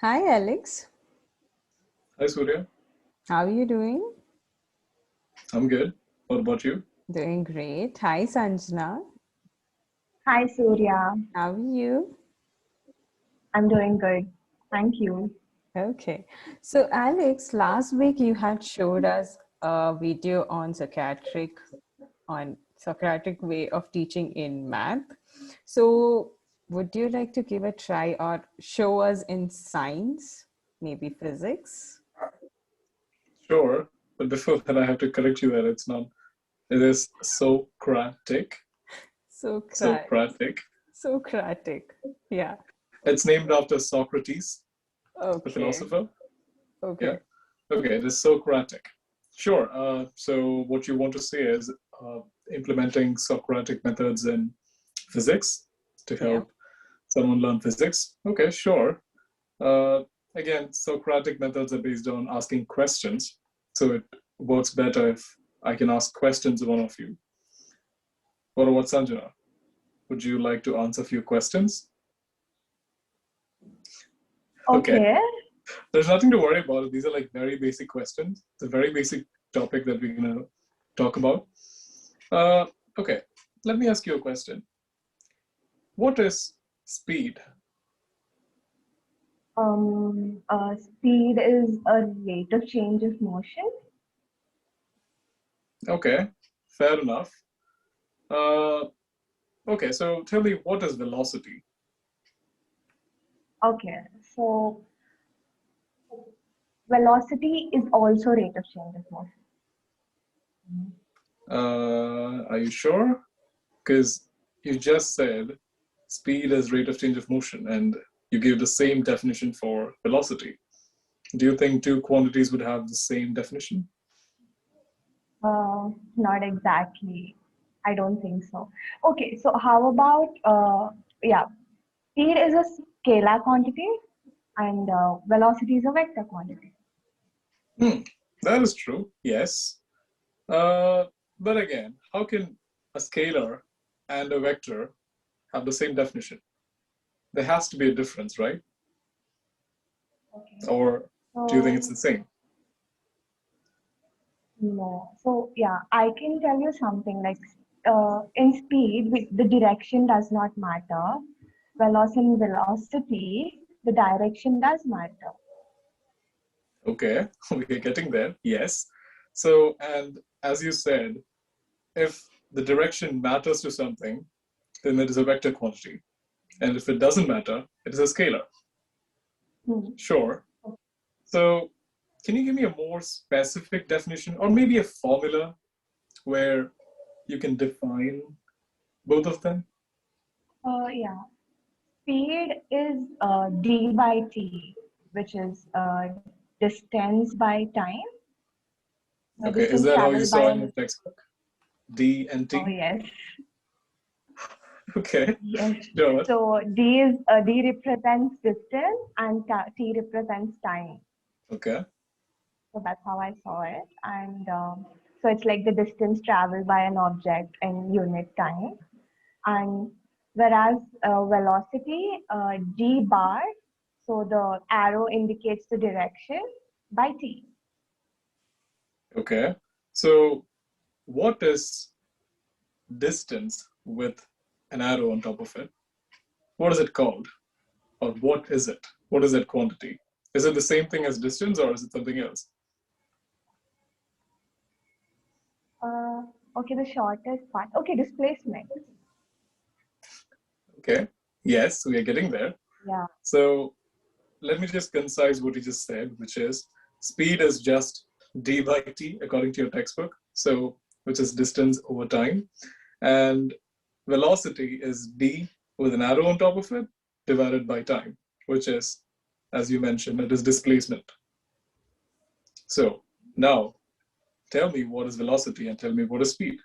Hi, Alex. Hi Surya, How are you doing? I'm good. What about you? Doing great. Hi, Sanjana. Hi Surya, How are you? I'm doing good. Thank you. Okay. So, Alex, last week you had showed us a video on Socratic way of teaching in math. So, would you like to give a try or show us in science, maybe physics? Sure, but before that, I have to correct you that it's not. It is Socratic. Socratic. Socratic. Socratic. Yeah. It's named after Socrates, the Okay. philosopher. Yeah. Okay. Okay, it is Socratic. Sure. So what you want to say is implementing Socratic methods in physics to Yeah. help someone learn physics. Okay, sure. Uh, Again, Socratic methods are based on asking questions. So it works better if I can ask questions of one of you. What about Sanjana? Would you like to answer a few questions? Okay. Okay, There's nothing to worry about. These are like very basic questions. It's a very basic topic that we're going to talk about. Uh, okay. Let me ask you a question. What is speed? speed is a rate of change of motion. Okay. Fair enough. Uh, okay. So tell me, what is velocity? Okay, so velocity is also rate of change of motion. Are you sure? Because you just said speed is rate of change of motion, and you gave the same definition for velocity. Do you think two quantities would have the same definition? Not exactly. I don't think so. Okay, so how about yeah, speed is a scalar quantity and velocity is a vector quantity. Hmm, that is true, yes. Uh, but again, how can a scalar and a vector have the same definition? There has to be a difference, right? Okay, Or do you think it's so the same? no. So yeah, I can tell you something like in speed, the direction does not matter. Whereas in velocity, the direction does matter. Okay, we're getting there, yes. So, and as you said, if the direction matters to something, then it is a vector quantity. And if it doesn't matter, it is a scalar. Hmm. Sure. So can you give me a more specific definition or maybe a formula where you can define both of them? Yeah, speed is d by t, which is distance by time. Okay, is Distance that how you traveled by saw in your an. textbook? D and Oh T? yes, Okay, yes. sure. So d represents distance and t represents time. Okay, So that's how I saw it. And so it's like the distance traveled by an object in unit time. And whereas velocity, g bar, so the arrow indicates the direction by t. okay. So what is distance with an arrow on top of it? What is it called? Or what is it? What is that quantity? Is it the same thing as distance or is it something else? Uh, okay, the shortest part. Okay, displacement. Okay, yes, we are getting there. Yeah. So let me just concise what you just said, which is speed is just d by t according to your textbook, so which is distance over time, and velocity is b with an arrow on top of it divided by time, which is, as you mentioned, it is displacement. So now tell me what is velocity and tell me what is speed.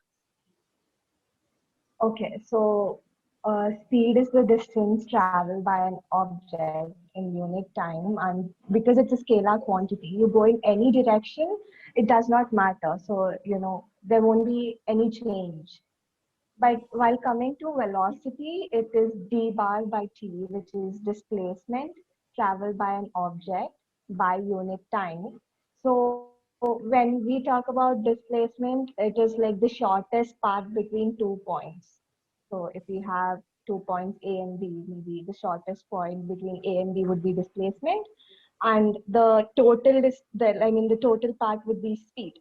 Okay, so speed is the distance traveled by an object in unit time, and because it's a scalar quantity, you go in any direction, it does not matter. So, there won't be any change. But while coming to velocity, it is d bar by t, which is displacement. travel by an object by unit time. So when we talk about displacement, it is like the shortest path between 2 points. So if we have 2 points A and B, maybe the shortest point between A and B would be displacement, and the total the total path would be speed.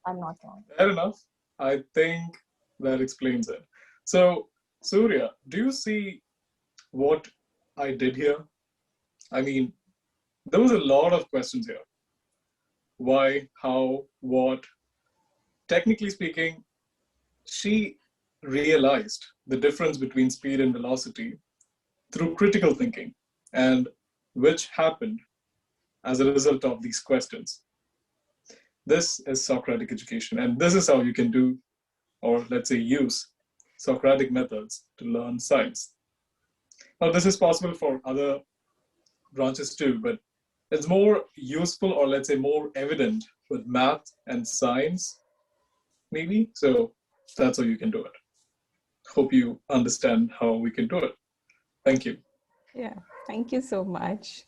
I'm not wrong. Fair enough. I think that explains it. So, Surya, do you see what I did here? I mean, there was a lot of questions here. Why, how, what? Technically speaking, she realized the difference between speed and velocity through critical thinking, and which happened as a result of these questions. This is Socratic education, and this is how you can do, or let's say use, Socratic methods to learn science. Now, this is possible for other branches too, but it's more useful, or let's say more evident with math and science, maybe. So that's how you can do it. Hope you understand how we can do it. Thank you. Yeah, thank you so much.